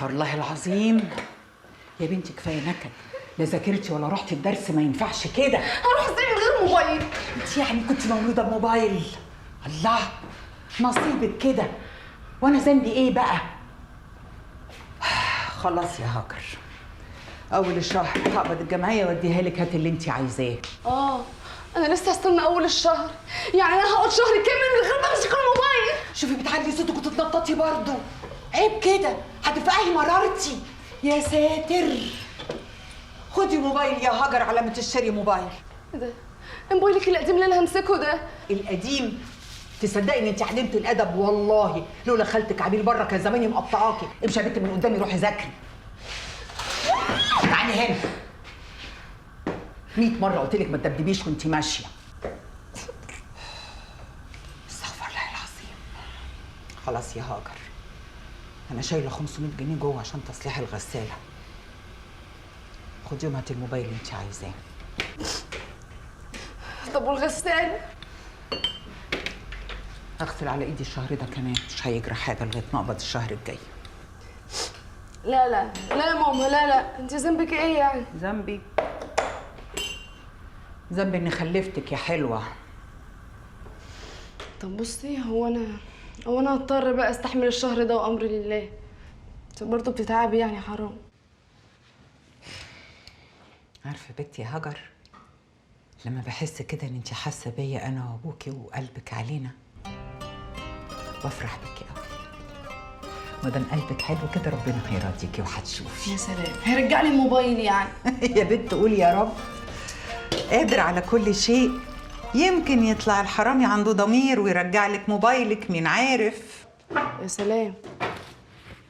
استغفر الله العظيم. يا بنتي كفايه نكد، لا ذاكرتي ولا رحتي الدرس، ما ينفعش كده. هروح ازاي من غير موبايل؟ انت يعني كنت مولوده بموبايل؟ الله، نصيبك كده، وانا ذنبي ايه بقى؟ خلاص يا هاجر، اول الشهر هقبض الجمعيه واديها لك، هات اللي انت عايزاه. انا لسه هستنى اول الشهر، يعني انا هقعد شهر كامل من غير ما امسك الموبايل؟ شوفي بتعلي صوتك وتتنططي برضه، عيب كده، هتفقعي مرارتي. يا ساتر، خدي موبايل يا هاجر على ما تشتري موبايل. ايه ده؟ موبايلك القديم اللي انا همسكه ده؟ القديم؟ تصدقي ان انت عدمت الادب والله، لولا خالتك عبير بره كان زماني مقطعاكي. امشي يا بنت من قدامي، روحي ذاكري. تعالي هنا، 100 مره قلت لك ما تدبدبيش وانت ماشيه. استغفر الله العظيم. خلاص يا هاجر، انا شايله 500 جنيه جوه عشان تصليح الغساله، خديهم هاتي الموبايل اللي انت عايزاه. طب والغسالة؟ هغسل على ايدي الشهر ده كمان، مش هيجرى حاجه لغايه ما اقبض الشهر الجاي. لا لا لا يا ماما، لا لا، انت ذنبك ايه يعني؟ ذنبي اني خلفتك يا حلوه. طب بصي، هو انا هضطر بقى استحمل الشهر ده وامري لله. انت برضه بتتعبي يعني، حرام. عارفه يا بنتي يا هاجر، لما بحس كده ان انت حاسه بيا انا وابوكي وقلبك علينا، بفرح بيكي قوي. ما دام قلبك حلو كده ربنا هيرضيكي وهتشوفي. يا سلام، هيرجع لي الموبايل يعني؟ يا بنت قولي يا رب، قادر على كل شيء. يمكن يطلع الحرامي عنده ضمير ويرجع لك موبايلك، مين عارف. يا سلام.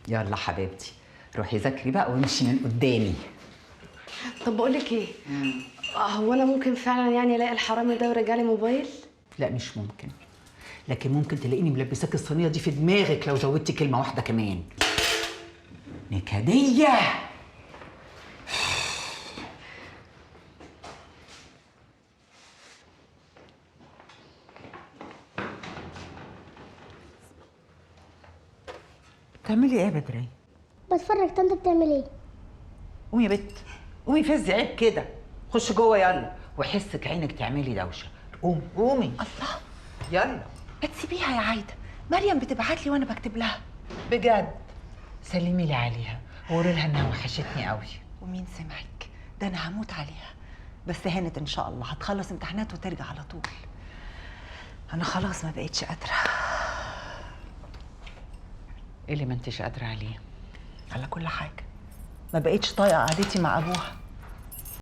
يلا حبيبتي، روحي ذاكري بقى وامشي من قدامي. طب بقول لك ايه، هو انا ممكن فعلا يعني الاقي الحرامي ده ويرجع لي موبايل؟ لا مش ممكن، لكن ممكن تلاقيني ملبساك الصينيه دي في دماغك لو زودتي كلمه واحده كمان. نكديه. بتعملي ايه يا بدرية؟ بتفرج. طنط بتعمل ايه؟ قومي يا بت، قومي فزي عيب كده، خش جوه يلا، وحسك عينك تعملي دوشه. قومي. الله، يلا. ما تسيبيها يا عايده، مريم بتبعت لي وانا بكتب لها. بجد؟ سلمي لي عليها وقولي لها انها وحشتني قوي. ومين سمعك؟ ده انا هموت عليها، بس هانت ان شاء الله هتخلص امتحانات وترجع على طول. انا خلاص ما بقتش قادره. ايه اللي ما انتش قادره عليه؟ على كل حاجه، ما بقتش طايقه قعدتي مع ابوها.